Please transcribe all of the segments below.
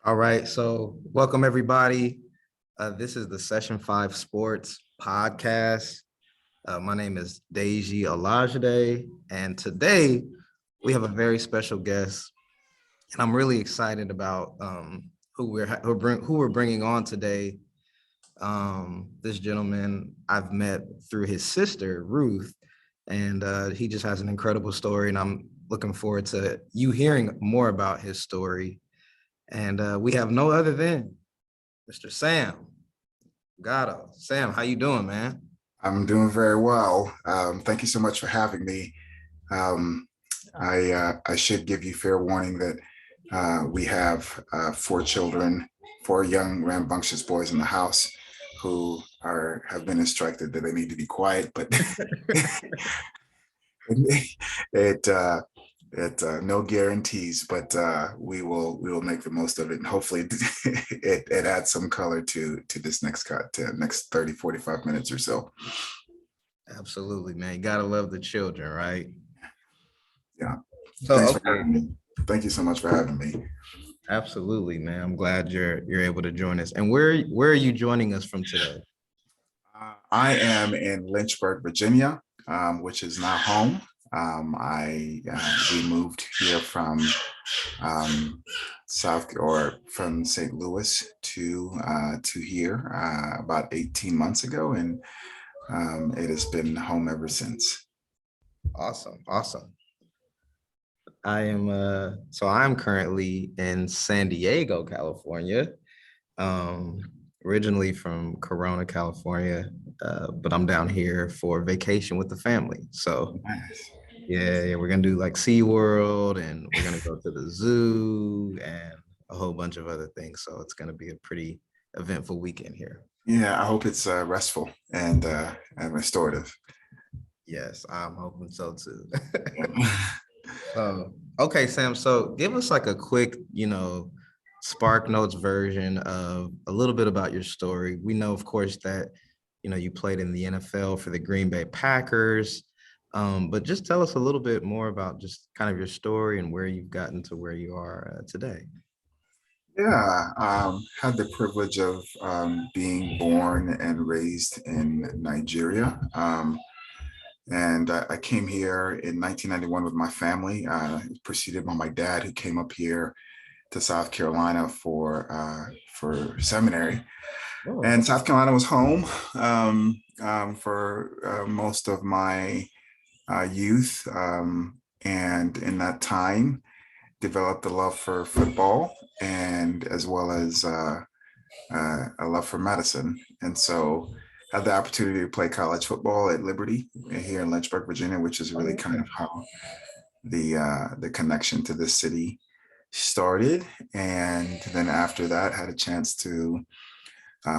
All right, so welcome everybody. This is the Session 5 Sports Podcast. My name is Deji Olajide, and today we have a very special guest, and I'm really excited about who we're bringing on today. This gentleman I've met through his sister Ruth, and he just has an incredible story, and I'm looking forward to you hearing more about his story. And we have no other than Mr. Sam Gado. Sam, how you doing, man? I'm doing very well. Thank you so much for having me. Um, I should give you fair warning that we have four children, four young rambunctious boys in the house who have been instructed that they need to be quiet, but it no guarantees, but we will make the most of it, and hopefully it adds some color to this next cut to next 30 45 minutes or so. Absolutely, man. You gotta love the children, right? Yeah. So Thanks for okay, having me. Thank you so much for having me. absolutely, man. I'm glad you're able to join us. And where are you joining us from today? I am in Lynchburg, Virginia, which is not home. I We moved here from from St. Louis to here about 18 months ago, and it has been home ever since. Awesome, awesome. I'm currently in San Diego, California. Um, Originally from Corona, California, but I'm down here for vacation with the family. So Nice. yeah, we're gonna do like SeaWorld and we're gonna go to the zoo and a whole bunch of other things. So it's gonna be a pretty eventful weekend here. Yeah, I hope it's restful and restorative. Yes, I'm hoping so too. Yeah. Okay, Sam. So give us like a quick, Spark Notes version of a little bit about your story. We know, of course, that you played in the NFL for the Green Bay Packers. But just tell us a little bit more about just kind of your story and where you've gotten to where you are today. Yeah, had the privilege of being born and raised in Nigeria. And I came here in 1991 with my family, preceded by my dad, who came up here to South Carolina for seminary. Oh, And South Carolina was home for most of my youth. And in that time, developed a love for football and as well as a love for medicine. And so had the opportunity to play college football at Liberty here in Lynchburg, Virginia, which is really kind oh, of how the connection to this city started. And then after that, had a chance to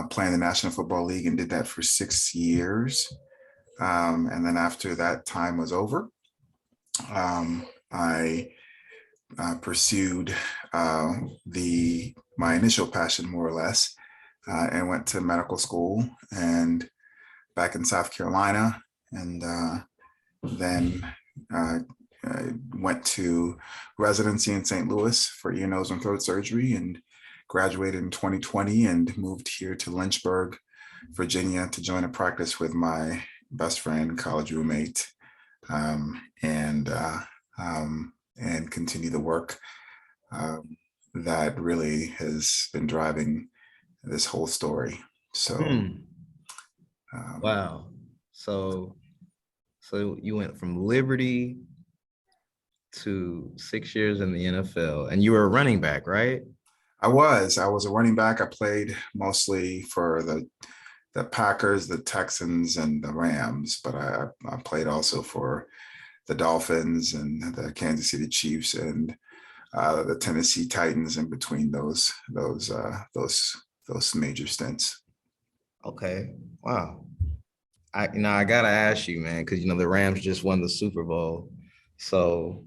play in the National Football League and did that for 6 years. And then after that time was over, I pursued the my initial passion more or less, and went to medical school and back in South Carolina, and then uh, went to residency in St. Louis for ear, nose, and throat surgery, and graduated in 2020 and moved here to Lynchburg, Virginia, to join a practice with my best friend, college roommate, um, and uh, and continue the work um, that really has been driving this whole story. So, hmm. um, Wow. So, so you went from Liberty to 6 years in the NFL, and you were a running back, right? I was a running back. I played mostly for the Packers, the Texans, and the Rams, but I played also for the Dolphins and the Kansas City Chiefs and the Tennessee Titans in between those major stints. Okay. Wow. I gotta ask you, man, because the Rams just won the Super Bowl. So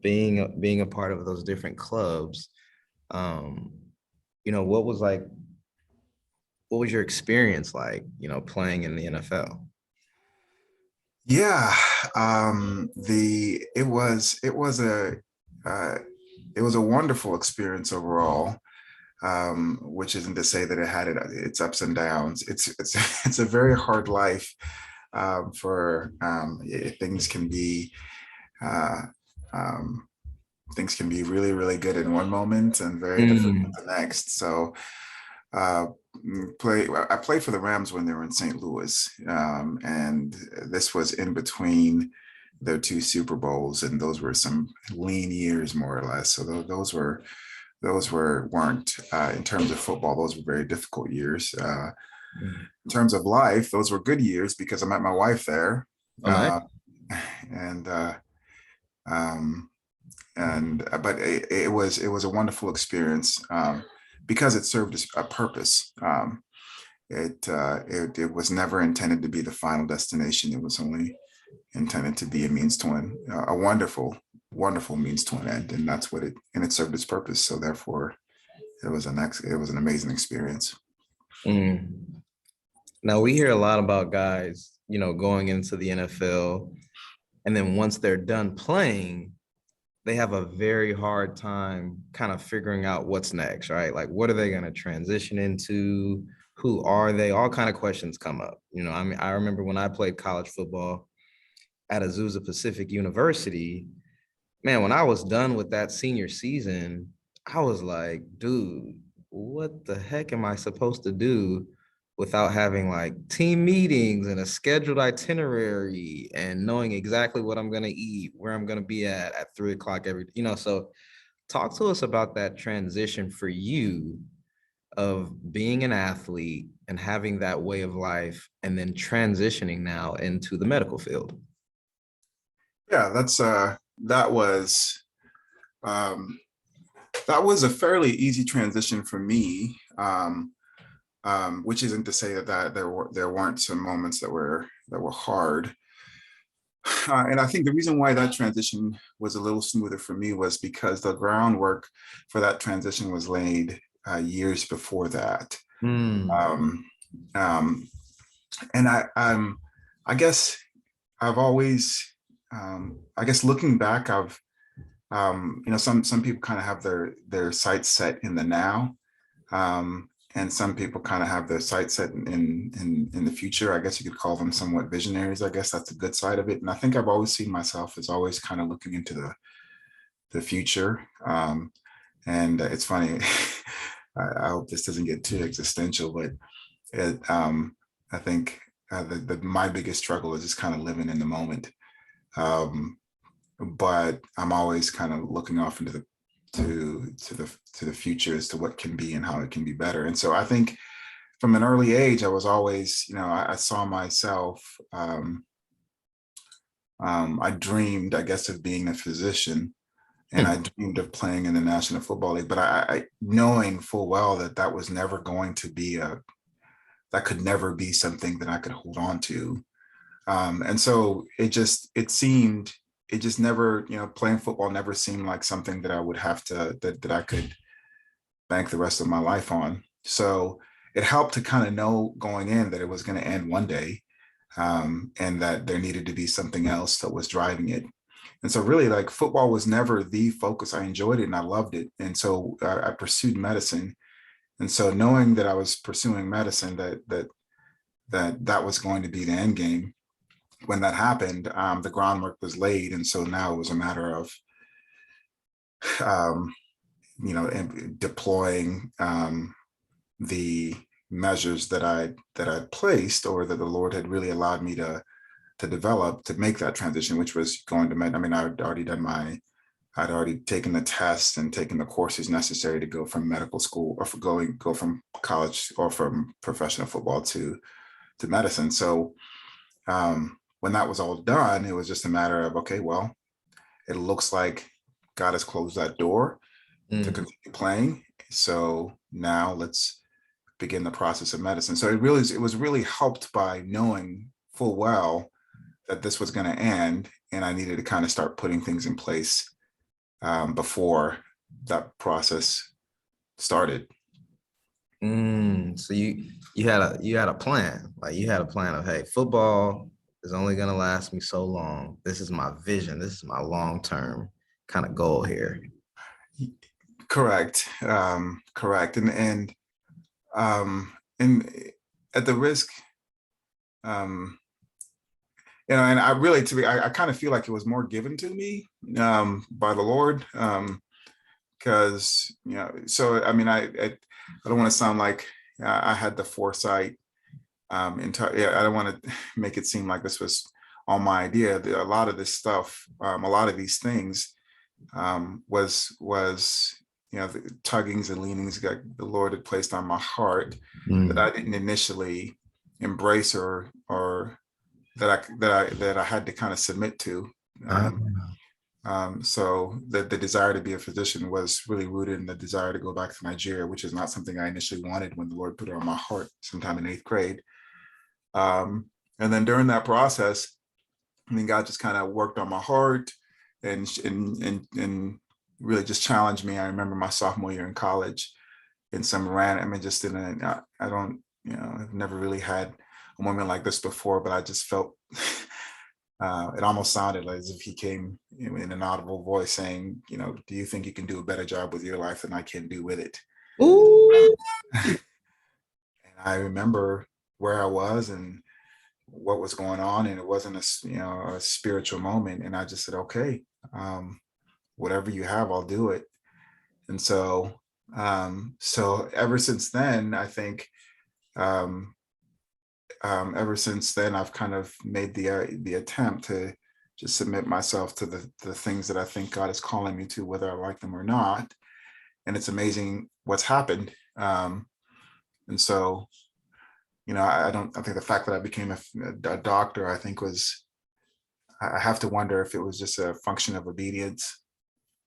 being a part of those different clubs, um, what was your experience like, playing in the NFL? Yeah, the uh, it was a wonderful experience overall. which isn't to say that its ups and downs. It's a very hard life. Things can be uh, um, things can be really, really good in one moment and very difficult the next. So uh, I played for the Rams when they were in St. Louis, and this was in between their two Super Bowls, and those were some lean years, more or less. So weren't in terms of football, those were very difficult years. In terms of life, those were good years because I met my wife there, Oh, nice. and um, but it was a wonderful experience because it served a purpose. It was never intended to be the final destination. It was only intended to be a means to a wonderful means to an end, and it served its purpose. So therefore, it was an amazing experience. Now we hear a lot about guys, going into the NFL, and then once they're done playing, they have a very hard time kind of figuring out what's next, right? Like, what are they going to transition into? Who are they? All kind of questions come up. I mean, I remember when I played college football at Azusa Pacific University, man, when I was done with that senior season, I was like, dude, what the heck am I supposed to do without having like team meetings and a scheduled itinerary and knowing exactly what I'm going to eat, where I'm going to be at 3 o'clock so talk to us about that transition for you of being an athlete and having that way of life and then transitioning now into the medical field. Yeah, that was a fairly easy transition for me. Which isn't to say that there weren't some moments that were hard. And I think the reason why that transition was a little smoother for me was because the groundwork for that transition was laid years before that. Um, um, and I guess I've always, I guess looking back, some people kind of have their sights set in the now. And some people kind of have their sights set in the future. I guess you could call them somewhat visionaries. I guess that's a good side of it. And I think I've always seen myself as always kind of looking into the future. And it's funny. I hope this doesn't get too existential, but I think my biggest struggle is just kind of living in the moment. But I'm always kind of looking off into the future as to what can be and how it can be better. And so I think from an early age, I was always, I saw myself, I dreamed, I guess, of being a physician, and I dreamed of playing in the National Football League, but I knowing full well that was never going to be that could never be something that I could hold on to. And so it just never, playing football never seemed like something that I would have to, that I could bank the rest of my life on. So it helped to kind of know going in that it was going to end one day, and that there needed to be something else that was driving it. And so really, like, football was never the focus. I enjoyed it and I loved it. And so I pursued medicine. And so knowing that I was pursuing medicine, that was going to be the end game, when that happened, the groundwork was laid. And so now it was a matter of, deploying the measures that I'd placed, or that the Lord had really allowed me to develop to make that transition, which was going to med. I mean, I'd already taken the tests and taken the courses necessary to go from medical school, or go from college or from professional football to medicine. So when that was all done, it was just a matter of, okay, well, it looks like God has closed that door to continue playing. So now let's begin the process of medicine. So it was really helped by knowing full well that this was going to end, and I needed to kind of start putting things in place before that process started. So you had a plan. Like, you had a plan of, hey, football is only going to last me so long. This is my vision. This is my long-term kind of goal here. Correct. Correct. And at the risk, um, and I really, I kind of feel like it was more given to me by the Lord, because so I mean, I don't want to sound like I had the foresight. Yeah, I don't want to make it seem like this was all my idea. A lot of this stuff, a lot of these things, was the tuggings and leanings that the Lord had placed on my heart that I didn't initially embrace or that I had to kind of submit to. Ah, So the desire to be a physician was really rooted in the desire to go back to Nigeria, which is not something I initially wanted when the Lord put it on my heart sometime in 8th grade. And then during that process, I mean, God just kind of worked on my heart and really just challenged me. I remember my sophomore year in college in some random, I mean, just in I don't, I've never really had a moment like this before, but I just felt it almost sounded like as if he came in an audible voice saying, do you think you can do a better job with your life than I can do with it? ooh. And I remember where I was and what was going on, and it wasn't a spiritual moment. And I just said, okay, whatever you have, I'll do it. And so ever since then, I think ever since then, I've kind of made the attempt to just submit myself to the things that I think God is calling me to, whether I like them or not. And it's amazing what's happened. And so, I think the fact that I became a doctor, I think I have to wonder if it was just a function of obedience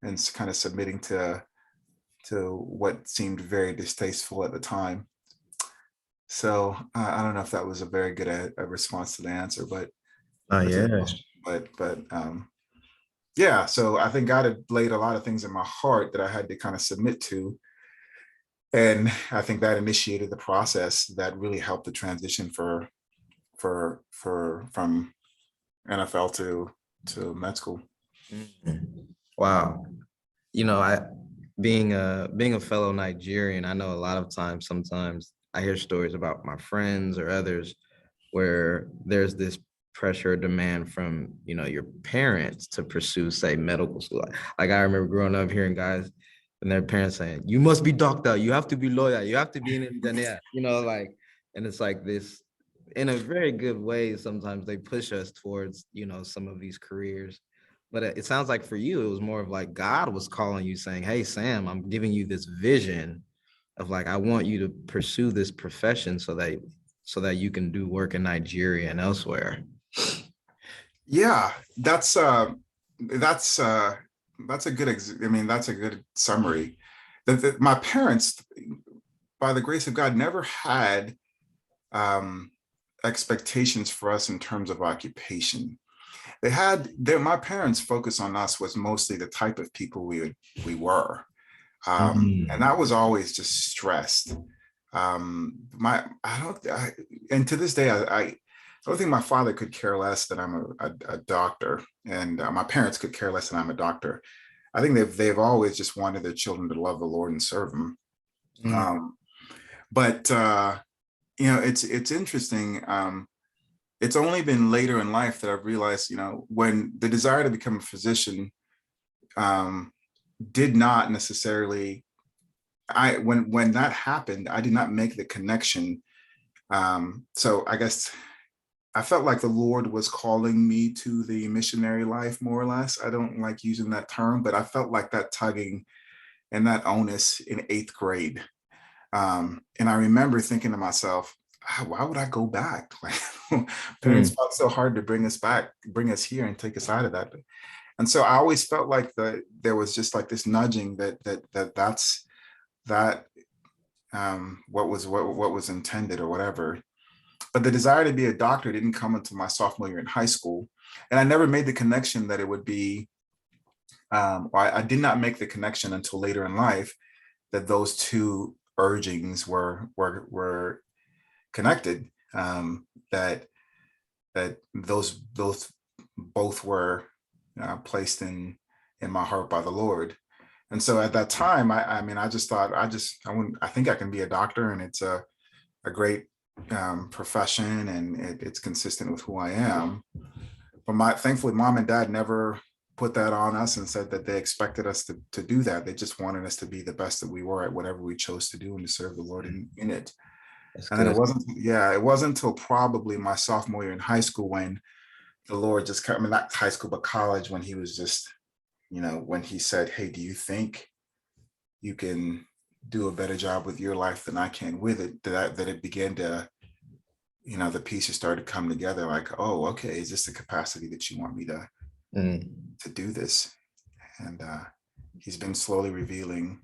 and kind of submitting to what seemed very distasteful at the time. So I don't know if that was a very good a response to the answer, but to the Yeah. question. But yeah. So I think God had laid a lot of things in my heart that I had to kind of submit to, and I think that initiated the process that really helped the transition from NFL to med school. Wow. I being a fellow Nigerian, I know a lot of times, sometimes I hear stories about my friends or others where there's this pressure or demand from, your parents to pursue, say, medical school. Like I remember growing up hearing guys and their parents saying, you must be doctor, you have to be lawyer, you have to be an engineer, like, and it's like this, in a very good way, sometimes they push us towards, some of these careers. But it sounds like for you, it was more of like God was calling you saying, hey, Sam, I'm giving you this vision of like, I want you to pursue this profession so that you can do work in Nigeria and elsewhere. Yeah, that's a good that's a good summary. My parents, by the grace of God, never had expectations for us in terms of occupation. My parents' focus on us was mostly the type of people we were. And that was always just stressed. And to this day, I don't think my father could care less that I'm a doctor, and my parents could care less that I'm a doctor. I think they've always just wanted their children to love the Lord and serve Him. But it's interesting. It's only been later in life that I've realized, when the desire to become a physician did not necessarily. When that happened, I did not make the connection. So I guess I felt like the Lord was calling me to the missionary life, more or less. I don't like using that term, but I felt like that tugging and that onus in 8th grade. And I remember thinking to myself, why would I go back? Like, parents fought so hard to bring us back, bring us here and take us out of that. And so I always felt like there was just like this nudging that's what was intended or whatever. But the desire to be a doctor didn't come until my sophomore year in high school. And I never made the connection that it would be, or I did not make the connection until later in life that those two urgings were connected, that those both were placed in my heart by the Lord. And so at that time, I mean, I just thought, I think I can be a doctor, and it's a great profession, and it's consistent with who I am. But thankfully, mom and dad never put that on us and said that they expected us to do that. They just wanted us to be the best that we were at whatever we chose to do and to serve the Lord in it. That's And then good. it wasn't until probably my sophomore year in high school when the Lord just cut me, not high school, but college, when he was just, when he said, hey, do you think you can do a better job with your life than I can with it, that it began to, the pieces started to come together, like, oh, okay, is this the capacity that you want me to do this? And he's been slowly revealing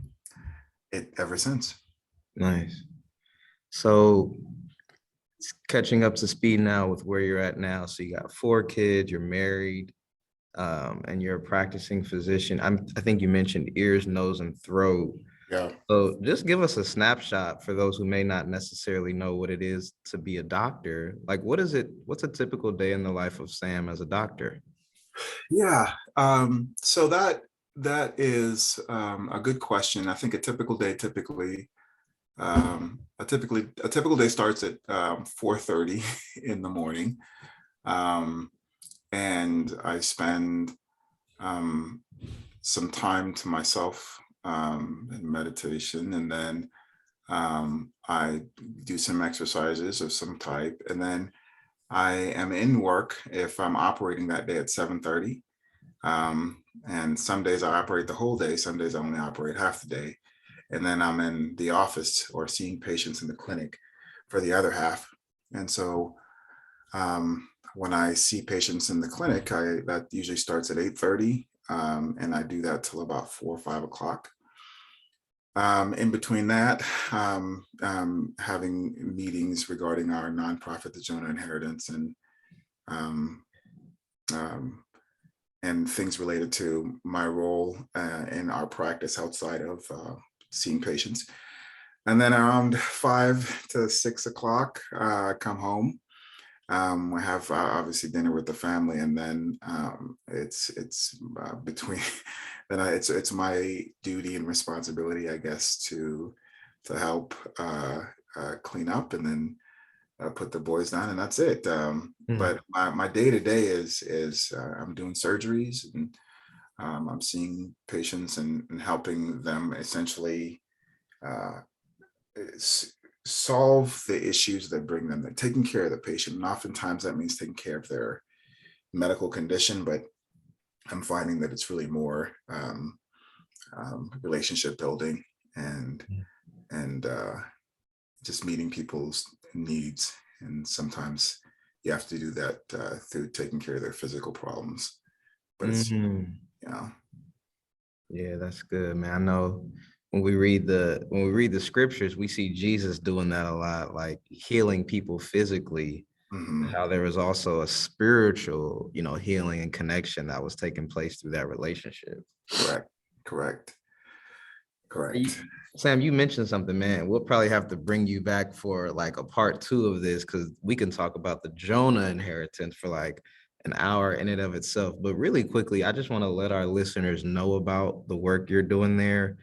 it ever since. Nice. So catching up to speed now with where you're at now. So you got 4 kids, you're married, and you're a practicing physician. I think you mentioned ears, nose, and throat. Yeah. So just give us a snapshot for those who may not necessarily know what it is to be a doctor. Like, what's a typical day in the life of Sam as a doctor? Yeah. So that is a good question. I think a typical day a typical day starts at 4:30 in the morning, and I spend some time to myself in meditation, and then I do some exercises of some type, and then I am in work if I'm operating that day at 7:30. And some days I operate the whole day, some days I only operate half the day. And then I'm in the office or seeing patients in the clinic for the other half. And so when I see patients in the clinic, that usually starts at 8:30, and I do that till about 4 or 5 o'clock. In between that, having meetings regarding our nonprofit, the Jonah Inheritance, um, um, and things related to my role in our practice outside of seeing patients. And then around 5 to 6 o'clock, I come home. We have obviously dinner with the family, and then it's between. Then it's my duty and responsibility, I guess, to help clean up, and then put the boys down, and that's it. But my day to day is I'm doing surgeries, and I'm seeing patients and helping them essentially solve the issues that bring them. They're taking care of the patient, and oftentimes that means taking care of their medical condition. But I'm finding that it's really more relationship building and just meeting people's needs. And sometimes you have to do that through taking care of their physical problems. But it's, Yeah, that's good, man. I know when we read the scriptures, we see Jesus doing that a lot, like healing people physically. How there was also a spiritual, healing and connection that was taking place through that relationship. Correct. Sam, you mentioned something, man. We'll probably have to bring you back for like a part 2 of this, because we can talk about the Jonah Inheritance for like an hour in and of itself. But really quickly, I just want to let our listeners know about the work you're doing there.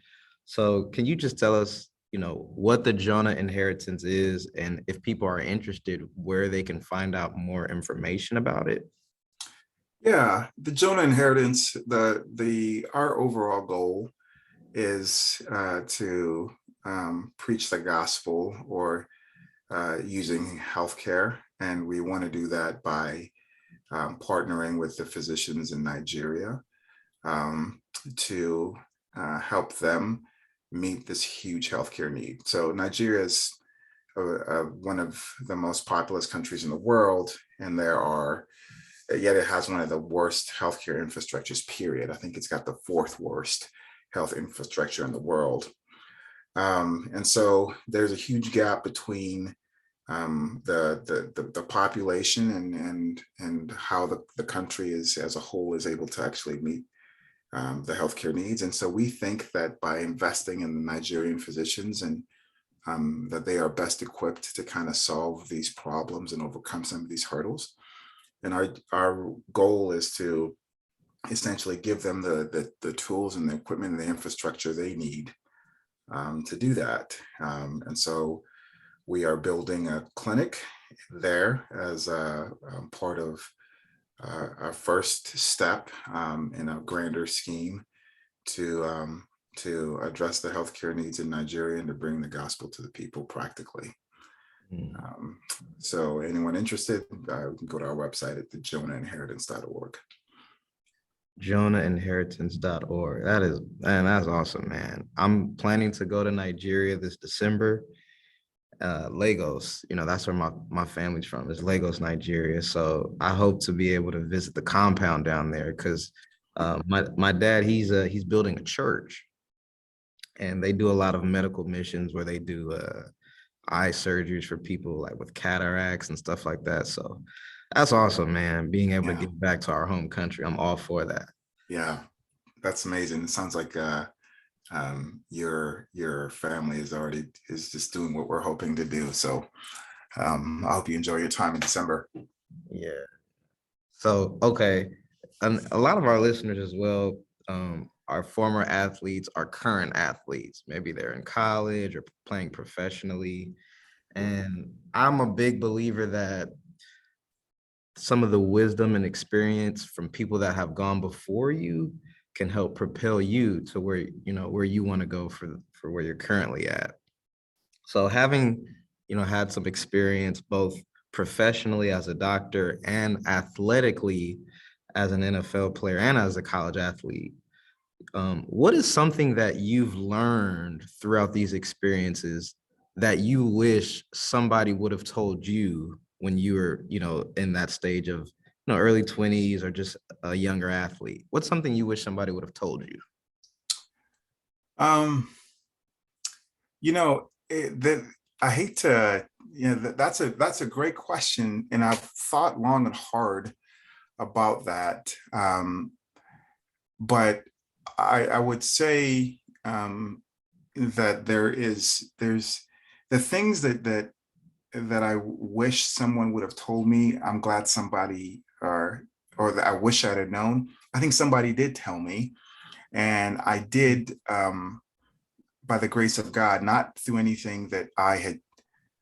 So can you just tell us, what the Jonah Inheritance is, and if people are interested, where they can find out more information about it? Yeah, the Jonah Inheritance, our overall goal is to preach the gospel, or using healthcare. And we want to do that by partnering with the physicians in Nigeria to help them meet this huge healthcare need. So Nigeria is one of the most populous countries in the world, and yet it has one of the worst healthcare infrastructures, period. I think it's got the 4th worst health infrastructure in the world. And so there's a huge gap between the population and how the country as a whole is able to actually meet the healthcare needs. And so we think that by investing in the Nigerian physicians, and that they are best equipped to kind of solve these problems and overcome some of these hurdles. And our goal is to essentially give them the tools and the equipment and the infrastructure they need to do that. And so we are building a clinic there as a part of our first step in a grander scheme to address the healthcare needs in Nigeria and to bring the gospel to the people practically. So anyone interested, we can go to our website at thejonahinheritance.org. JonahInheritance.org. That's awesome, man. I'm planning to go to Nigeria this December. Lagos, that's where my family's from, is Lagos, Nigeria. So I hope to be able to visit the compound down there because my dad, he's building a church, and they do a lot of medical missions where they do eye surgeries for people like with cataracts and stuff like that. So that's awesome, man. Being able to give back to our home country, I'm all for that. Yeah, that's amazing. It sounds like your family is just doing what we're hoping to do. So I hope you enjoy your time in December. Yeah. So, okay. And a lot of our listeners as well are former athletes, are current athletes. Maybe they're in college or playing professionally. And I'm a big believer that some of the wisdom and experience from people that have gone before you can help propel you to where you want to go for where you're currently at. So having, had some experience both professionally as a doctor and athletically as an NFL player and as a college athlete, what is something that you've learned throughout these experiences that you wish somebody would have told you when you were, in that stage of, early 20s or just a younger athlete? What's something you wish somebody would have told you? I hate to, that's a great question. And I've thought long and hard about that. But I would say that there's the things that I wish someone would have told me. I'm glad somebody or that I wish I'd have known. I think somebody did tell me, and I did by the grace of God, not through anything that I had,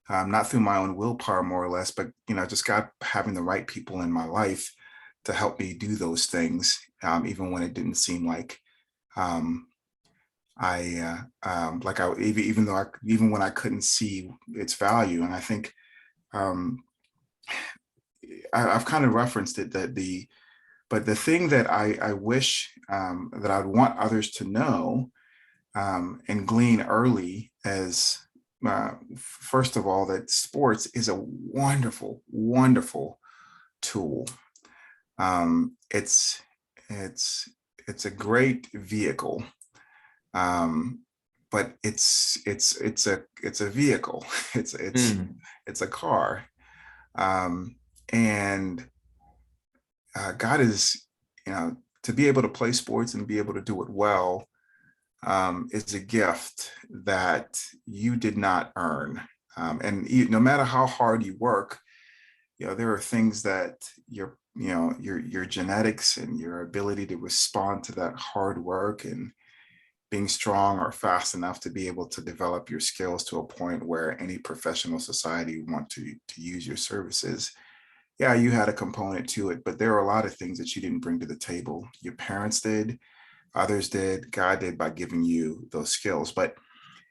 not through my own willpower, more or less, but just God having the right people in my life to help me do those things, even when it didn't seem like even when I couldn't see its value. And I think I've kind of referenced it but the thing that I wish that I'd want others to know and glean early as first of all, that sports is a wonderful, wonderful tool. It's a great vehicle, but it's a vehicle. It's a car, and God is, to be able to play sports and be able to do it well is a gift that you did not earn. And no matter how hard you work, there are things that your genetics and your ability to respond to that hard work and being strong or fast enough to be able to develop your skills to a point where any professional society want to use your services. Yeah, you had a component to it, but there are a lot of things that you didn't bring to the table. Your parents did, others did, God did by giving you those skills. But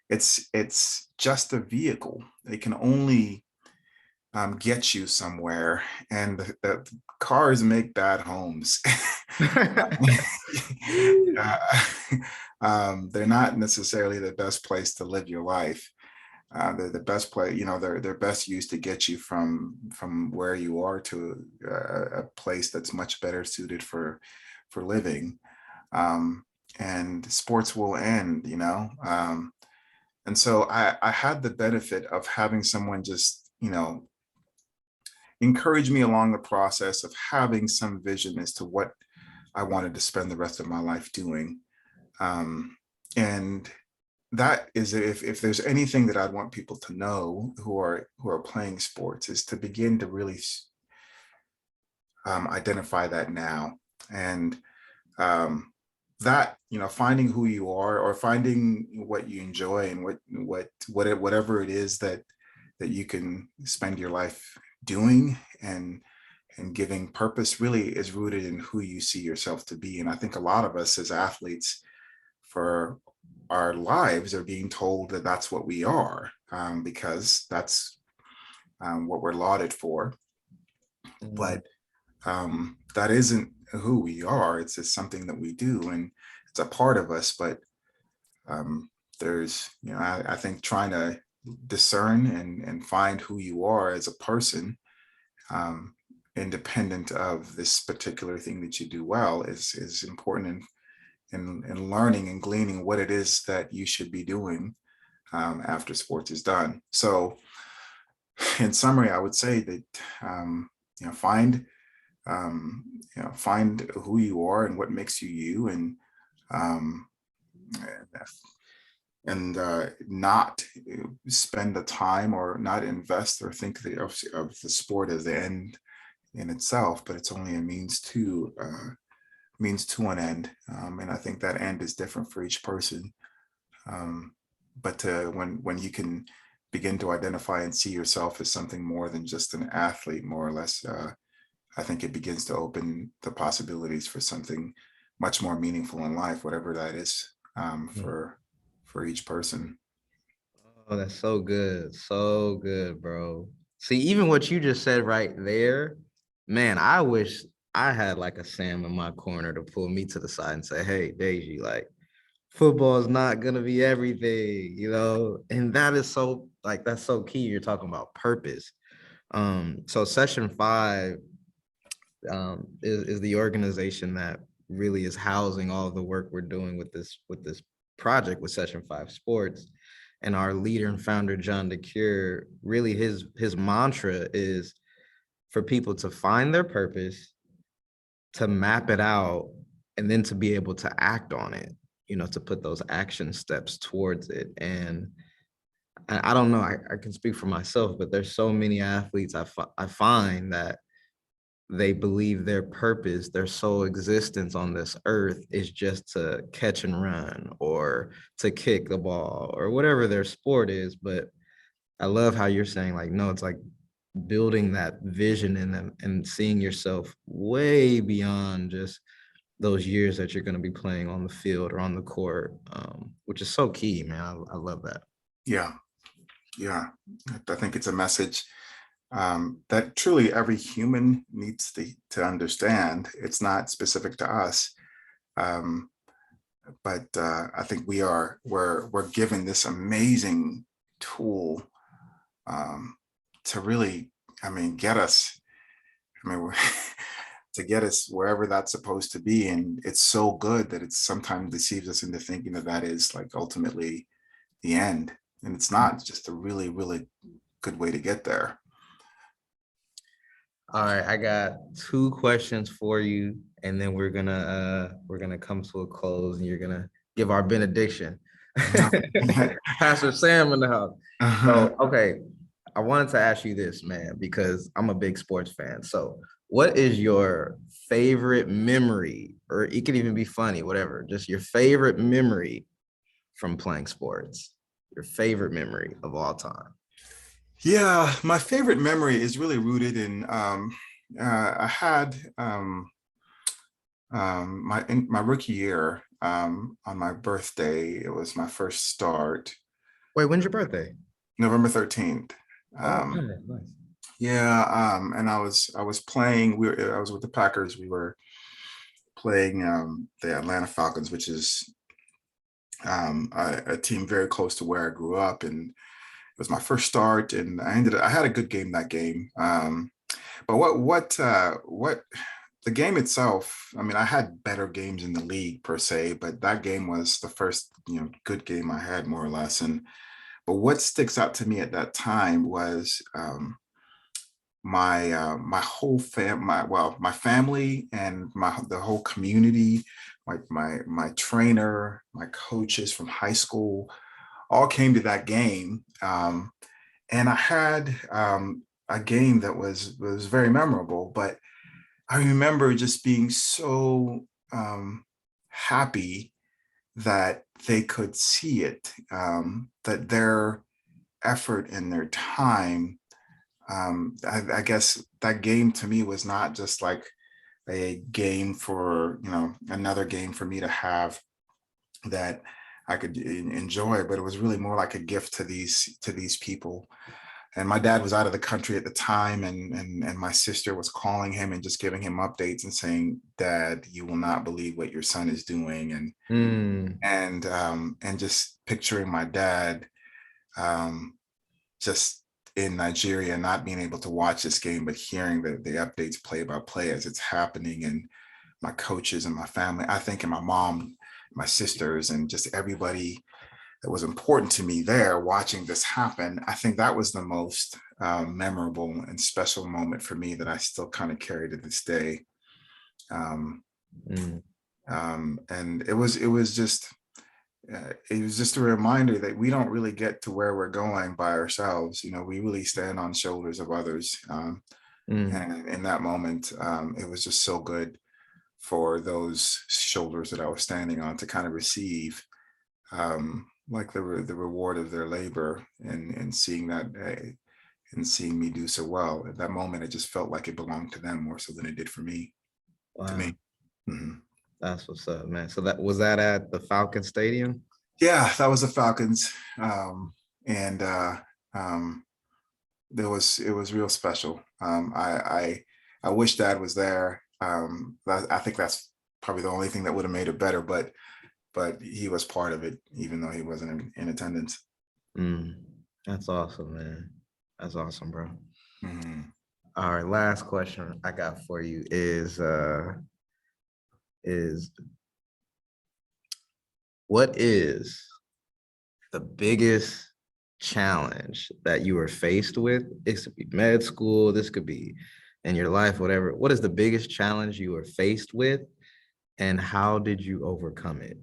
it's just a vehicle. It can only get you somewhere, and the cars make bad homes. They're not necessarily the best place to live your life. They're the best place, they're best used to get you from where you are to a place that's much better suited for living. And sports will end, and so I had the benefit of having someone just, encourage me along the process of having some vision as to what I wanted to spend the rest of my life doing. And that is, if there's anything that I'd want people to know who are playing sports, is to begin to really identify that now. And that, finding who you are, or finding what you enjoy, and whatever it is that you can spend your life doing, and giving purpose, really is rooted in who you see yourself to be. And I think a lot of us as athletes, for our lives, are being told that that's what we are, because that's what we're lauded for. But that isn't who we are. It's just something that we do, and it's a part of us. But there's, I think trying to discern and find who you are as a person, independent of this particular thing that you do well, is important in learning and gleaning what it is that you should be doing after sports is done. So in summary, I would say that, find find who you are and what makes you you, um, and not spend the time, or not invest or think of the sport as the end in itself, but it's only a means to an end. And I think that end is different for each person. But when you can begin to identify and see yourself as something more than just an athlete, more or less, I think it begins to open the possibilities for something much more meaningful in life, whatever that is, for each person. Oh, that's so good. So good, bro. See, even what you just said right there, man, I wish I had like a Sam in my corner to pull me to the side and say, hey, Deji, like, football is not gonna be everything, and that is so, like, that's so key. You're talking about purpose. So session 5 is the organization that really is housing all of the work we're doing with this project with Session 5 Sports. And our leader and founder, John DeCure, really his mantra is for people to find their purpose, to map it out, and then to be able to act on it, to put those action steps towards it. And I don't know, I can speak for myself, but there's so many athletes I find that they believe their purpose, their sole existence on this earth is just to catch and run, or to kick the ball, or whatever their sport is. But I love how you're saying, like, no, it's like building that vision in them and seeing yourself way beyond just those years that you're going to be playing on the field or on the court, which is so key, man. I love that. Yeah. I think it's a message that truly every human needs to understand. It's not specific to us, but I think we're given this amazing tool to really, get us. To get us wherever that's supposed to be, and it's so good that it sometimes deceives us into thinking that is like ultimately the end, and it's not. It's just a really, really good way to get there. All right, I got 2 questions for you, and then we're gonna come to a close, and you're gonna give our benediction. Pastor Sam in the house. So, okay, I wanted to ask you this, man, because I'm a big sports fan. So, what is your favorite memory, or it could even be funny, whatever, just your favorite memory from playing sports? Your favorite memory of all time? Yeah, my favorite memory is really rooted in I had my rookie year, on my birthday. It was my first start. Wait, when's your birthday? November 13th. Oh, nice. Yeah, and I was playing. I was with the Packers. We were playing the Atlanta Falcons, which is a team very close to where I grew up, and it was my first start, and I had a good game that game. But what the game itself, I had better games in the league per se, but that game was the first, good game I had, more or less. But what sticks out to me at that time was my whole my family and the whole community, like my trainer, my coaches from high school, all came to that game. And I had a game that was very memorable. But I remember just being so happy that they could see it, that their effort and their time, I guess that game to me was not just like a game for, another game for me to have that I could enjoy, but it was really more like a gift to these people. And my dad was out of the country at the time, and my sister was calling him and just giving him updates and saying, "Dad, you will not believe what your son is doing," and just picturing my dad, um, just in Nigeria, not being able to watch this game, but hearing the updates play by play as it's happening, and my coaches and my family, I think, and my mom, my sisters, and just everybody that was important to me there watching this happen. I think that was the most memorable and special moment for me that I still kind of carry to this day. Um, Mm. and it was just a reminder that we don't really get to where we're going by ourselves. We really stand on shoulders of others. And in that moment, it was just so good for those shoulders that I was standing on to kind of receive, like the reward of their labor, and seeing that, and seeing me do so well at that moment. It just felt like it belonged to them more so than it did for me. To Wow. me. Mhm. That's what's up, man. So that was that at the Falcon Stadium? Yeah, that was the Falcons. And it was real special. I wish Dad was there. I think that's probably the only thing that would have made it better, but he was part of it, even though he wasn't in attendance. That's awesome, man. That's awesome, bro. Mhm. All right, last question I got for you is what is the biggest challenge that you were faced with? This could be med school, this could be in your life, whatever. What is the biggest challenge you were faced with, and how did you overcome it?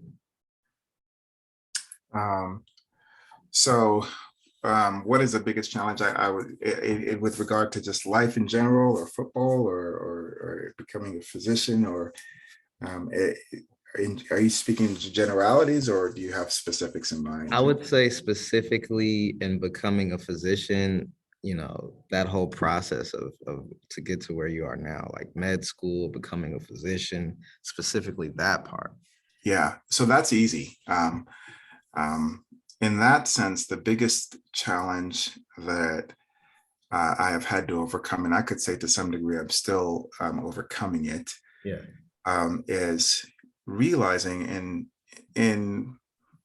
Um, so, what is the biggest challenge I would, with regard to just life in general, or football, or becoming a physician, or um, it, are you speaking generalities, or do you have specifics in I mind? would say specifically in becoming a physician, that whole process of to get to where you are now, like med school, becoming a physician, specifically that part. Yeah, so that's easy. Um, in that sense, the biggest challenge that I have had to overcome, and I could say to some degree I'm still overcoming it, Yeah. is realizing in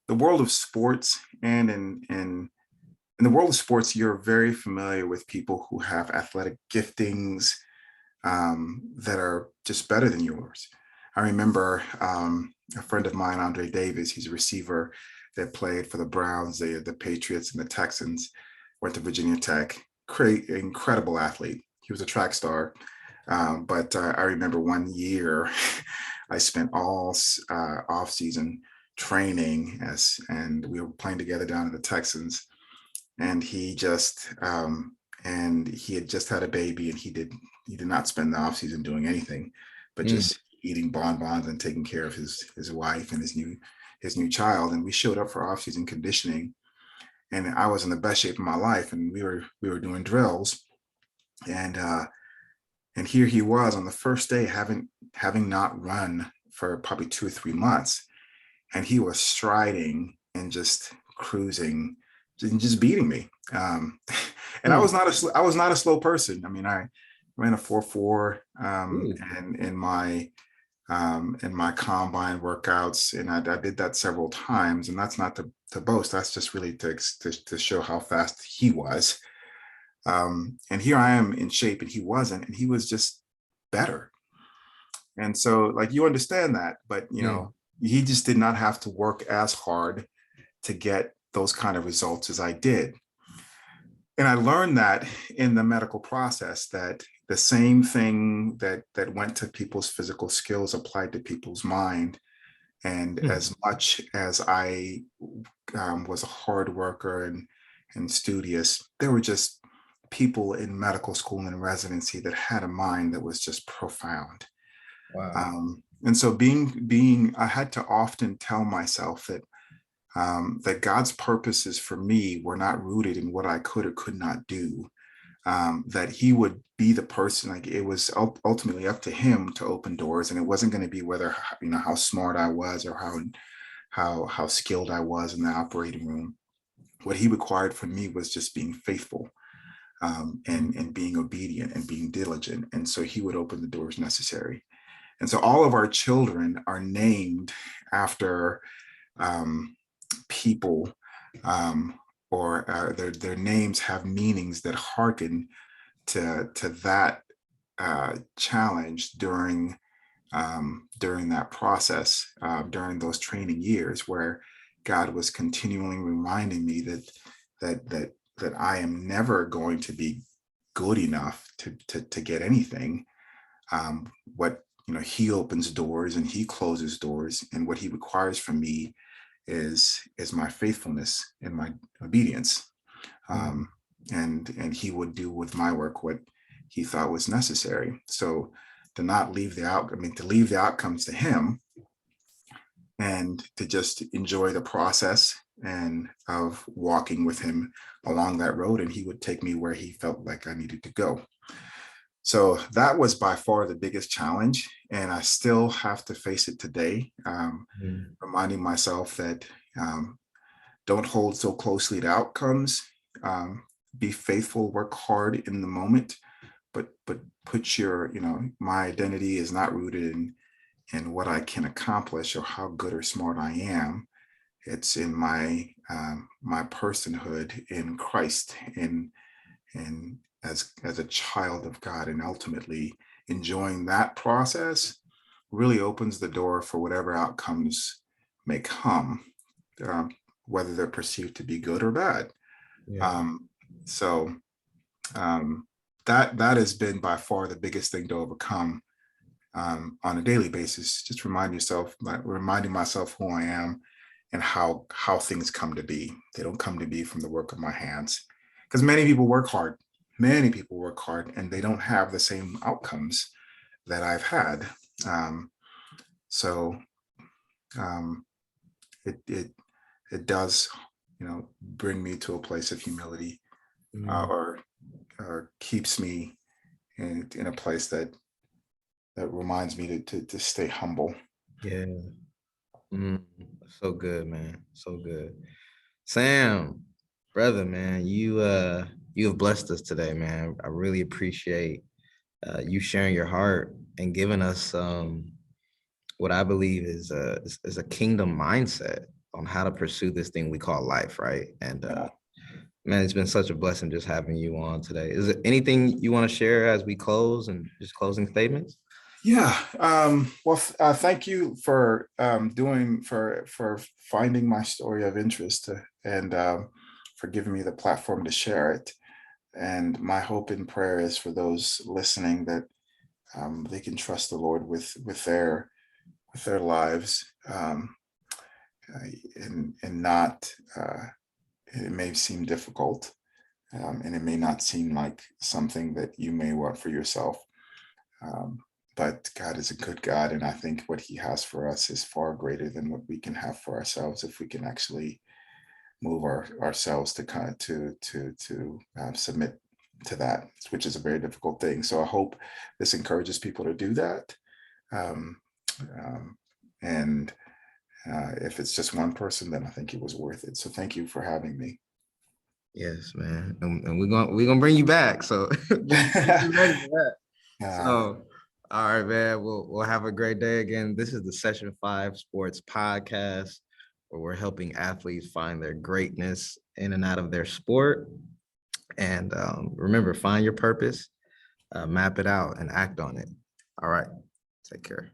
the world of sports, and in the world of sports, you're very familiar with people who have athletic giftings, that are just better than yours. I remember a friend of mine, Andre Davis, he's a receiver that played for the Browns, the Patriots, and the Texans, went to Virginia Tech, incredible athlete. He was a track star. But I remember one year I spent all off season training, and we were playing together down in the Texans, and he had just had a baby, and he did not spend the off season doing anything but Mm. just eating bonbons and taking care of his wife and his new child. And we showed up for off season conditioning, and I was in the best shape of my life, and we were doing drills, and here he was on the first day, having not run for probably 2 or 3 months, and he was striding and just cruising and just beating me. And Mm. I was not a slow person. I mean, I ran a 4.4, Ooh. and in my combine workouts, and I did that several times. And that's not to boast. That's just really to show how fast he was. And here I am in shape, and he wasn't, and he was just better. And so, like, you understand that, but Mm. he just did not have to work as hard to get those kind of results as I did. And I learned that in the medical process, that the same thing that went to people's physical skills applied to people's mind. And Mm. as much as I was a hard worker and studious, there were just people in medical school and residency that had a mind that was just profound. Wow. And so being, I had to often tell myself that that God's purposes for me were not rooted in what I could or could not do. That He would be the person. Like, it was ultimately up to Him to open doors, and it wasn't going to be whether, how smart I was or how skilled I was in the operating room. What He required from me was just being faithful, and being obedient and being diligent. And so He would open the doors necessary. And so all of our children are named after people, or their names have meanings that hearken to that challenge during that process, during those training years, where God was continually reminding me that I am never going to be good enough to get anything. What He opens doors and He closes doors, and what He requires from me is my faithfulness and my obedience. And He would do with my work what He thought was necessary. So to not leave to leave the outcomes to Him, and to just enjoy the process and of walking with Him along that road, and He would take me where He felt like I needed to go. So that was by far the biggest challenge, and I still have to face it today, reminding myself that don't hold so closely to outcomes, be faithful, work hard in the moment, but put your, my identity is not rooted in what I can accomplish or how good or smart I am. It's in my personhood in Christ, and as a child of God, and ultimately enjoying that process really opens the door for whatever outcomes may come, whether they're perceived to be good or bad. Yeah. That has been by far the biggest thing to overcome on a daily basis. Just reminding myself who I am and how things come to be. They don't come to be from the work of my hands, because many people work hard, and they don't have the same outcomes that I've had. It does, bring me to a place of humility, or keeps me in a place that reminds me to stay humble. Yeah. So good, man. So good. Sam, brother, man, you have blessed us today, man. I really appreciate you sharing your heart and giving us what I believe is a kingdom mindset on how to pursue this thing we call life, right? And man, it's been such a blessing just having you on today. Is there anything you want to share as we close, and just closing statements? Yeah. Well, thank you for finding my story of interest, and for giving me the platform to share it. And my hope and prayer is for those listening that they can trust the Lord with their lives, and not. It may seem difficult, and it may not seem like something that you may want for yourself. But God is a good God, and I think what He has for us is far greater than what we can have for ourselves, if we can actually move ourselves to submit to that, which is a very difficult thing. So I hope this encourages people to do that. And if it's just one person, then I think it was worth it. So thank you for having me. Yes, man. And we're gonna bring you back. So just be ready for that. So, all right, man. We'll have a great day again. This is the Session 5 Sports Podcast, where we're helping athletes find their greatness in and out of their sport. And remember, find your purpose, map it out, and act on it. All right. Take care.